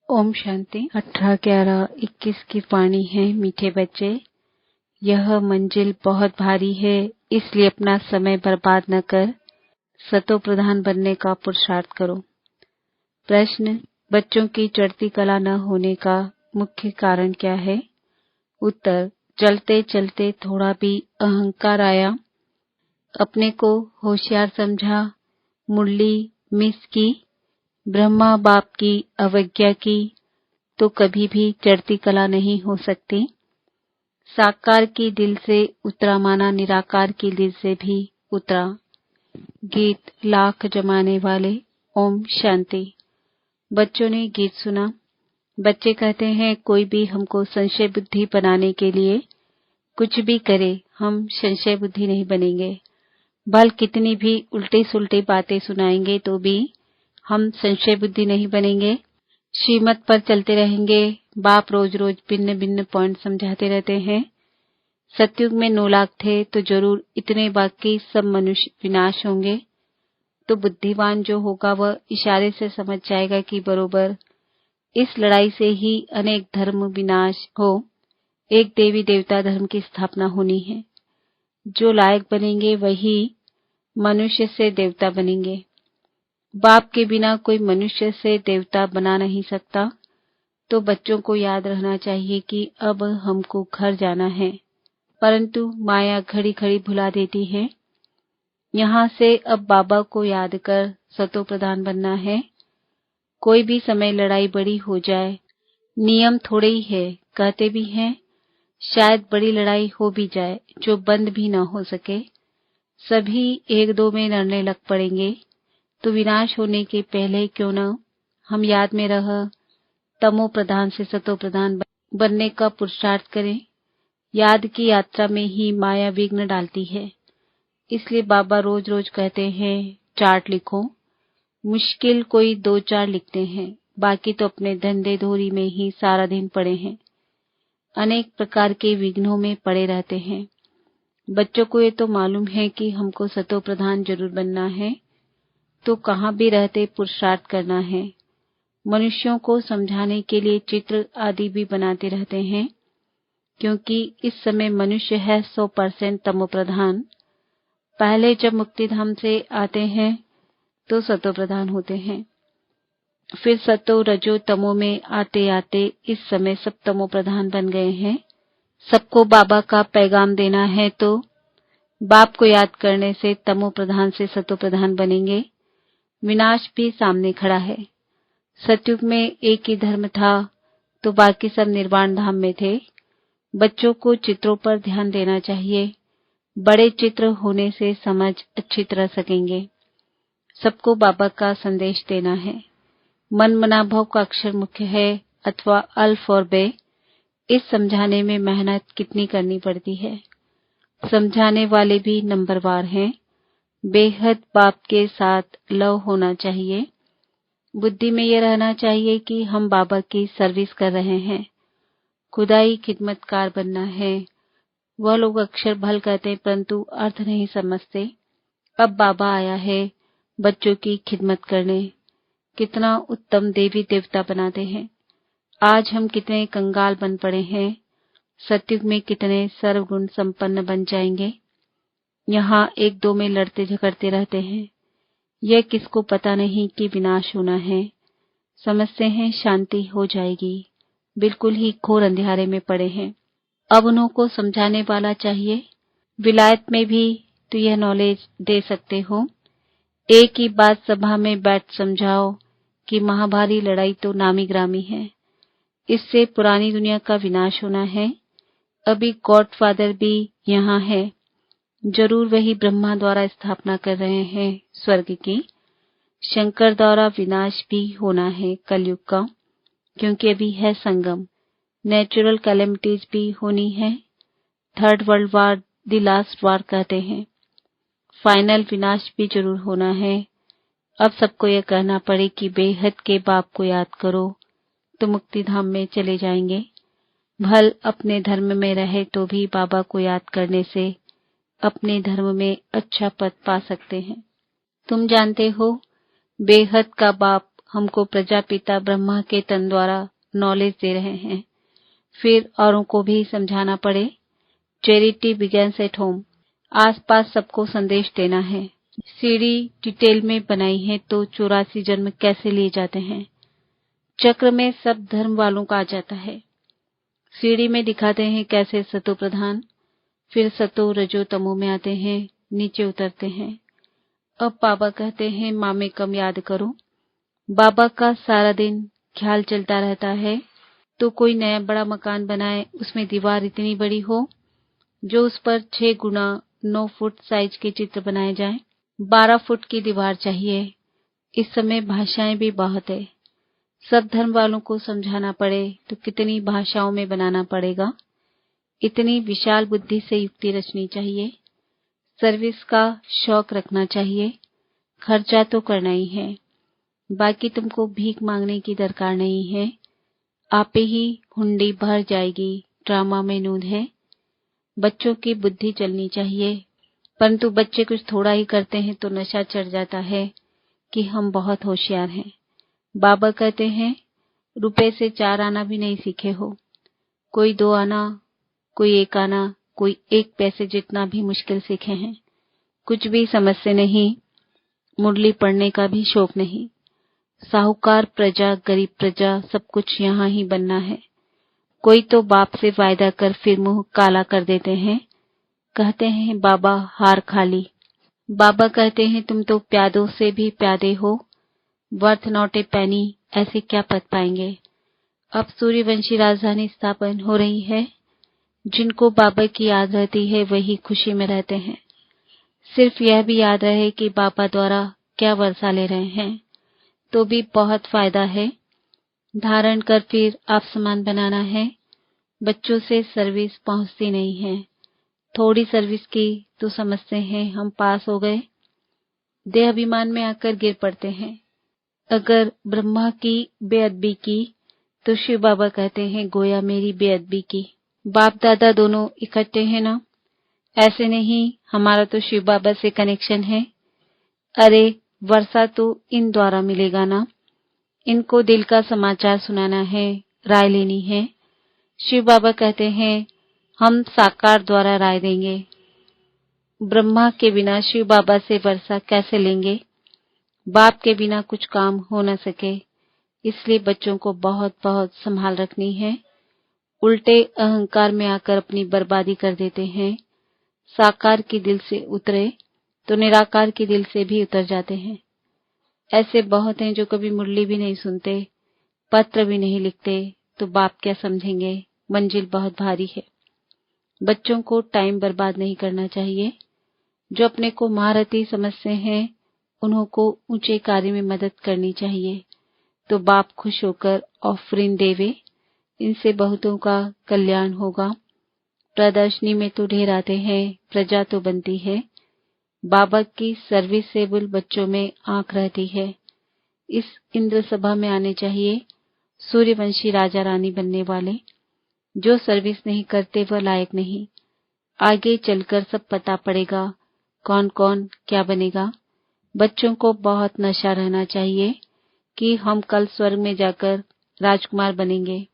ओम शांति। 18/11/21 की वाणी है। मीठे बच्चे, यह मंजिल बहुत भारी है, इसलिए अपना समय बर्बाद न कर सतो प्रधान बनने का पुरुषार्थ करो। प्रश्न: बच्चों की चढ़ती कला न होने का मुख्य कारण क्या है? उत्तर: चलते चलते थोड़ा भी अहंकार आया, अपने को होशियार समझा, मुरली मिस की, ब्रह्मा बाप की अवज्ञा की, तो कभी भी चढ़ती कला नहीं हो सकती। साकार की दिल से उतरा माना निराकार की दिल से भी उतरा। गीत लाख जमाने वाले। ओम शांति। बच्चों ने गीत सुना। बच्चे कहते हैं कोई भी हमको संशय बुद्धि बनाने के लिए कुछ भी करे, हम संशय बुद्धि नहीं बनेंगे। भल कितनी भी उल्टे सुल्टे बातें सुनाएंगे तो भी हम संशय बुद्धि नहीं बनेंगे। श्रीमत पर चलते रहेंगे। बाप रोज रोज भिन्न भिन्न पॉइंट समझाते रहते हैं। सतयुग में 9 लाख थे तो जरूर इतने बाकी सब मनुष्य विनाश होंगे। तो बुद्धिमान जो होगा वह इशारे से समझ जाएगा कि बरोबर इस लड़ाई से ही अनेक धर्म विनाश हो, एक देवी देवता धर्म की स्थापना होनी है। जो लायक बनेंगे वही मनुष्य से देवता बनेंगे। बाप के बिना कोई मनुष्य से देवता बना नहीं सकता। तो बच्चों को याद रहना चाहिए कि अब हमको घर जाना है, परंतु माया घड़ी घड़ी भुला देती है। यहाँ से अब बाबा को याद कर सतो प्रधान बनना है। कोई भी समय लड़ाई बड़ी हो जाए, नियम थोड़े ही है, कहते भी हैं शायद बड़ी लड़ाई हो भी जाए जो बंद भी न हो सके। सभी एक दो में लड़ने लग पड़ेंगे, तो विनाश होने के पहले क्यों न हम याद में रह तमो प्रधान से सतो प्रधान बनने का पुरुषार्थ करें। याद की यात्रा में ही माया विघ्न डालती है, इसलिए बाबा रोज रोज कहते हैं चार्ट लिखो। मुश्किल कोई 2-4 लिखते हैं, बाकी तो अपने धंधे धोरी में ही सारा दिन पड़े हैं, अनेक प्रकार के विघ्नों में पड़े रहते हैं। बच्चों को ये तो मालूम है कि हमको सतो प्रधान जरूर बनना है, तो कहाँ भी रहते पुरुषार्थ करना है। मनुष्यों को समझाने के लिए चित्र आदि भी बनाते रहते हैं, क्योंकि इस समय मनुष्य है 100% तमो प्रधान। पहले जब मुक्ति धाम से आते हैं तो सतो प्रधान होते हैं, फिर सतो रजो तमो में आते आते इस समय सब तमो प्रधान बन गए हैं। सबको बाबा का पैगाम देना है, तो बाप को याद करने से तमो प्रधान से सतो प्रधान बनेंगे। विनाश भी सामने खड़ा है। सतयुग में एक ही धर्म था तो बाकी सब निर्वाण धाम में थे। बच्चों को चित्रों पर ध्यान देना चाहिए। बड़े चित्र होने से समझ अच्छी तरह सकेंगे। सबको बाबा का संदेश देना है। मन मनाभव का अक्षर मुख्य है अथवा अल्फ और बे। इस समझाने में मेहनत कितनी करनी पड़ती है। समझाने वाले भी नंबरवार हैं। बेहद बाप के साथ लव होना चाहिए। बुद्धि में ये रहना चाहिए कि हम बाबा की सर्विस कर रहे हैं, खुदाई खिदमतकार बनना है। वह लोग अक्षर भल कहते हैं परंतु अर्थ नहीं समझते। अब बाबा आया है बच्चों की खिदमत करने। कितना उत्तम देवी देवता बनाते हैं। आज हम कितने कंगाल बन पड़े हैं, सतयुग में कितने सर्वगुण संपन्न बन जाएंगे। यहाँ एक दो में लड़ते झगड़ते रहते हैं। यह किसको पता नहीं कि विनाश होना है। समझते हैं शांति हो जाएगी, बिल्कुल ही घोर अंधेरे में पड़े हैं। अब उन्हों को समझाने वाला चाहिए। विलायत में भी तो यह नॉलेज दे सकते हो। एक ही बात सभा में बैठ समझाओ कि महाभारी लड़ाई तो नामी ग्रामी है, इससे पुरानी दुनिया का विनाश होना है। अभी गॉडफादर भी यहाँ है, जरूर वही ब्रह्मा द्वारा स्थापना कर रहे हैं स्वर्ग की। शंकर द्वारा विनाश भी होना है कलयुग का, क्योंकि अभी है संगम। नेचुरल कैलेमिटीज भी होनी है। Third world war the last war कहते हैं। फाइनल विनाश भी जरूर होना है। अब सबको यह कहना पड़े कि बेहद के बाप को याद करो तो मुक्ति धाम में चले जाएंगे। भल अपने धर्म में रहे तो भी बाबा को याद करने से अपने धर्म में अच्छा पद पा सकते हैं। तुम जानते हो बेहद का बाप हमको प्रजापिता ब्रह्मा के तन द्वारा नॉलेज दे रहे हैं, फिर औरों को भी समझाना पड़े। Charity begins at home. आसपास सबको संदेश देना है। सीढ़ी डिटेल में बनाई है तो 84 जन्म कैसे लिए जाते हैं। चक्र में सब धर्म वालों का आ जाता है। सीढ़ी में दिखाते हैं कैसे सतो प्रधान, फिर सतो रजो तमो में आते हैं, नीचे उतरते हैं। अब बाबा कहते हैं माँ में कम याद करो। बाबा का सारा दिन ख्याल चलता रहता है तो कोई नया बड़ा मकान बनाए, उसमें दीवार इतनी बड़ी हो जो उस पर 6 गुना 9 फुट साइज के चित्र बनाए जाएं। 12 फुट की दीवार चाहिए। इस समय भाषाएं भी बहुत है। सब धर्म वालों को समझाना पड़े तो कितनी भाषाओं में बनाना पड़ेगा। इतनी विशाल बुद्धि से युक्ति रचनी चाहिए। सर्विस का शौक रखना चाहिए। खर्चा तो करना ही है, बाकी तुमको भीख मांगने की दरकार नहीं है। आपे ही हुंडी भर जाएगी। ड्रामा में नूंद है। बच्चों की बुद्धि चलनी चाहिए, परंतु बच्चे कुछ थोड़ा ही करते हैं तो नशा चढ़ जाता है कि हम बहुत होशियार हैं। बाबा कहते हैं रुपए से 4 आना भी नहीं सीखे हो। कोई 2 आना, कोई 1 आना, कोई 1 पैसे जितना भी मुश्किल सीखे हैं। कुछ भी समझ से नहीं, मुरली पढ़ने का भी शौक नहीं। साहूकार प्रजा, गरीब प्रजा, सब कुछ यहाँ ही बनना है। कोई तो बाप से वायदा कर फिर मुंह काला कर देते हैं। कहते हैं बाबा हार खाली। बाबा कहते हैं तुम तो प्यादों से भी प्यादे हो। वर्थ नॉट ए पैनी, ऐसे क्या पद पाएंगे। अब सूर्यवंशी राजधानी स्थापन हो रही है। जिनको बाबा की याद रहती है वही खुशी में रहते हैं। सिर्फ यह भी याद रहे कि बाबा द्वारा क्या वर्षा ले रहे हैं तो भी बहुत फायदा है। धारण कर फिर आप समान बनाना है। बच्चों से सर्विस पहुंचती नहीं है। थोड़ी सर्विस की तो समझते हैं हम पास हो गए। देह अभिमान में आकर गिर पड़ते हैं। अगर ब्रह्मा की बेअदबी की तो शिव बाबा कहते हैं गोया मेरी बेअदबी की। बाप दादा दोनों इकट्ठे हैं ना। ऐसे नहीं, हमारा तो शिव बाबा से कनेक्शन है। अरे वर्षा तो इन द्वारा मिलेगा ना। इनको दिल का समाचार सुनाना है, राय लेनी है। शिव बाबा कहते हैं हम साकार द्वारा राय देंगे। ब्रह्मा के बिना शिव बाबा से वर्षा कैसे लेंगे। बाप के बिना कुछ काम हो न सके, इसलिए बच्चों को बहुत बहुत संभाल रखनी है। उल्टे अहंकार में आकर अपनी बर्बादी कर देते हैं। साकार की दिल से उतरे तो निराकार की दिल से भी उतर जाते हैं। ऐसे बहुत हैं जो कभी मुरली भी नहीं सुनते, पत्र भी नहीं लिखते, तो बाप क्या समझेंगे। मंजिल बहुत भारी है। बच्चों को टाइम बर्बाद नहीं करना चाहिए। जो अपने को महारथी समझते हैं उन्हों को ऊंचे कार्य में मदद करनी चाहिए तो बाप खुश होकर ऑफरिंग देवे। इनसे बहुतों का कल्याण होगा। प्रदर्शनी में तो ढेर आते हैं, प्रजा तो बनती है। बाबा की सर्विसेबल बच्चों में आंख रहती है। इस इंद्र सभा में आने चाहिए सूर्यवंशी राजा रानी बनने वाले। जो सर्विस नहीं करते वह लायक नहीं। आगे चलकर सब पता पड़ेगा कौन कौन क्या बनेगा। बच्चों को बहुत नशा रहना चाहिए कि हम कल स्वर्ग में जाकर राजकुमार बनेंगे।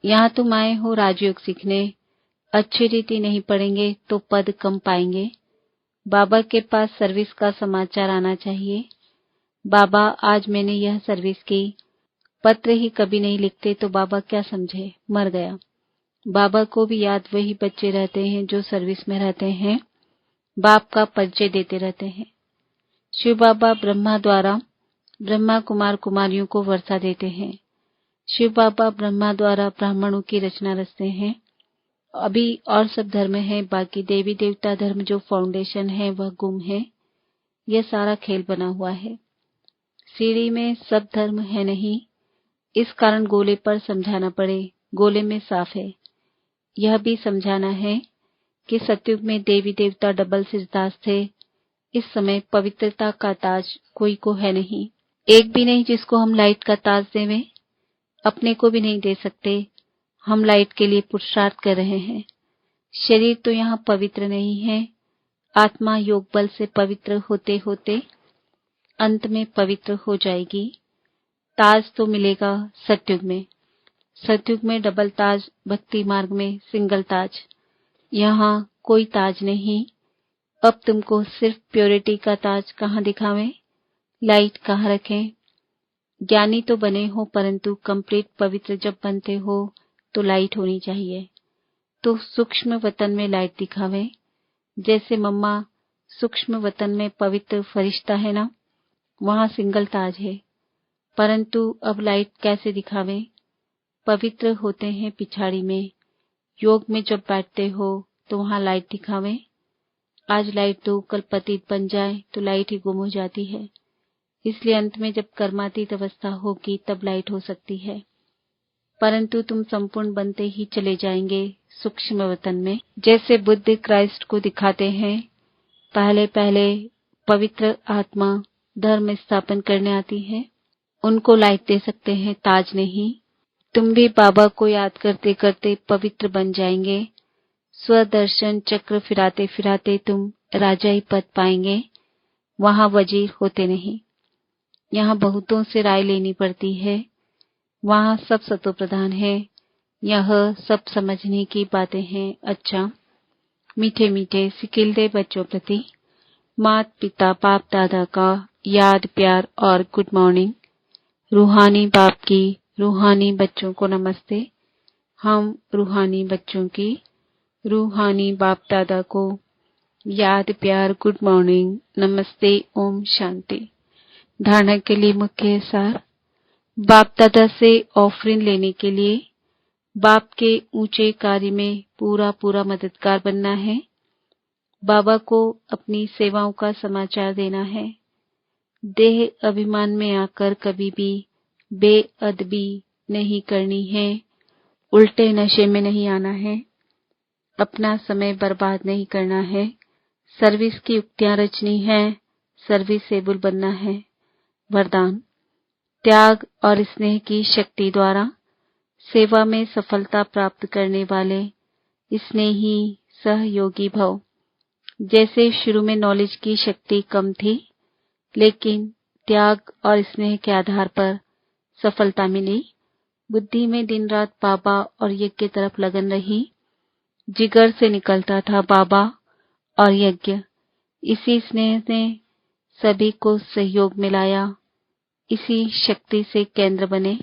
यहाँ तुम आए हो राजयोग सीखने, अच्छी रीति नहीं पढ़ेंगे तो पद कम पाएंगे। बाबा के पास सर्विस का समाचार आना चाहिए। बाबा आज मैंने यह सर्विस की। पत्र ही कभी नहीं लिखते तो बाबा क्या समझे, मर गया। बाबा को भी याद वही बच्चे रहते हैं जो सर्विस में रहते हैं, बाप का परिचय देते रहते हैं। शिव बाबा ब्रह्मा द्वारा ब्रह्मा कुमार कुमारियों को वर्षा देते हैं। शिव बाबा ब्रह्मा द्वारा ब्राह्मणों की रचना रचते हैं। अभी और सब धर्म है, बाकी देवी देवता धर्म जो फाउंडेशन है वह गुम है। यह सारा खेल बना हुआ है। सीढ़ी में सब धर्म है नहीं, इस कारण गोले पर समझाना पड़े। गोले में साफ है। यह भी समझाना है कि सतयुग में देवी देवता डबल सिरताज थे। इस समय पवित्रता का ताज कोई को है नहीं, एक भी नहीं जिसको हम लाइट का ताज देवें। अपने को भी नहीं दे सकते। हम लाइट के लिए पुरुषार्थ कर रहे हैं। शरीर तो यहाँ पवित्र नहीं है। आत्मा योग बल से पवित्र होते होते अंत में पवित्र हो जाएगी। ताज तो मिलेगा सतयुग में। सतयुग में डबल ताज, भक्ति मार्ग में सिंगल ताज। यहाँ कोई ताज नहीं। अब तुमको सिर्फ प्योरिटी का ताज कहाँ दिखावें, लाइट कहाँ रखें। ज्ञानी तो बने हो, परंतु कंप्लीट पवित्र जब बनते हो तो लाइट होनी चाहिए। तो सूक्ष्म वतन में लाइट दिखावे। जैसे मम्मा सूक्ष्म वतन में पवित्र फरिश्ता है ना, वहाँ सिंगल ताज है, परंतु अब लाइट कैसे दिखावे। पवित्र होते हैं पिछाड़ी में। योग में जब बैठते हो तो वहाँ लाइट दिखावे। आज लाइट दो, कल पतित बन जाए तो लाइट ही गुम हो जाती है। इसलिए अंत में जब कर्मातीत अवस्था होगी तब लाइट हो सकती है, परंतु तुम संपूर्ण बनते ही चले जाएंगे सूक्ष्म वतन में। जैसे बुद्ध क्राइस्ट को दिखाते हैं, पहले पहले पवित्र आत्मा धर्म स्थापन करने आती है, उनको लाइट दे सकते हैं, ताज नहीं। तुम भी बाबा को याद करते करते पवित्र बन जाएंगे। स्वदर्शन चक्र फिराते फिराते तुम राजाई पद पाएंगे। वहां वजीर होते नहीं। यहाँ बहुतों से राय लेनी पड़ती है। वहाँ सब सतो प्रधान है। यह सब समझने की बातें हैं। अच्छा, मीठे मीठे सिकिलदे बच्चों प्रति मात पिता बाप दादा का याद प्यार और गुड मॉर्निंग। रूहानी बाप की रूहानी बच्चों को नमस्ते। हम रूहानी बच्चों की रूहानी बाप दादा को याद प्यार गुड मॉर्निंग नमस्ते। ओम शांति। धारणा के लिए मुख्य सार। बाप दादा से ऑफरिंग लेने के लिए बाप के ऊंचे कार्य में पूरा पूरा मददगार बनना है। बाबा को अपनी सेवाओं का समाचार देना है। देह अभिमान में आकर कभी भी बेअदबी नहीं करनी है। उल्टे नशे में नहीं आना है। अपना समय बर्बाद नहीं करना है। सर्विस की युक्तियां रचनी है। सर्विसेबल बनना है। वरदान। त्याग और स्नेह की शक्ति द्वारा सेवा में सफलता प्राप्त करने वाले स्नेही सहयोगी भव। जैसे शुरू में नॉलेज की शक्ति कम थी, लेकिन त्याग और स्नेह के आधार पर सफलता मिली। बुद्धि में दिन रात बाबा और यज्ञ की तरफ लगन रही। जिगर से निकलता था बाबा और यज्ञ। इसी स्नेह ने सभी को सहयोग मिलाया। इसी शक्ति से केंद्र बने।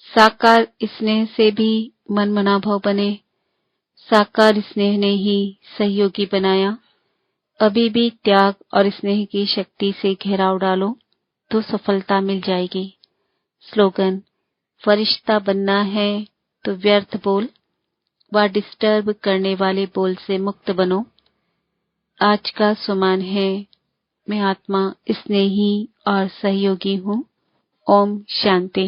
साकार स्नेह से भी मनमना भाव बने। साकार स्नेह ने ही सहयोगी बनाया। अभी भी त्याग और स्नेह की शक्ति से घेराव डालो तो सफलता मिल जाएगी। स्लोगन। फरिश्ता बनना है तो व्यर्थ बोल व डिस्टर्ब करने वाले बोल से मुक्त बनो। आज का सुमान है, मैं आत्मा स्नेही और सहयोगी हूँ। ओम शांति।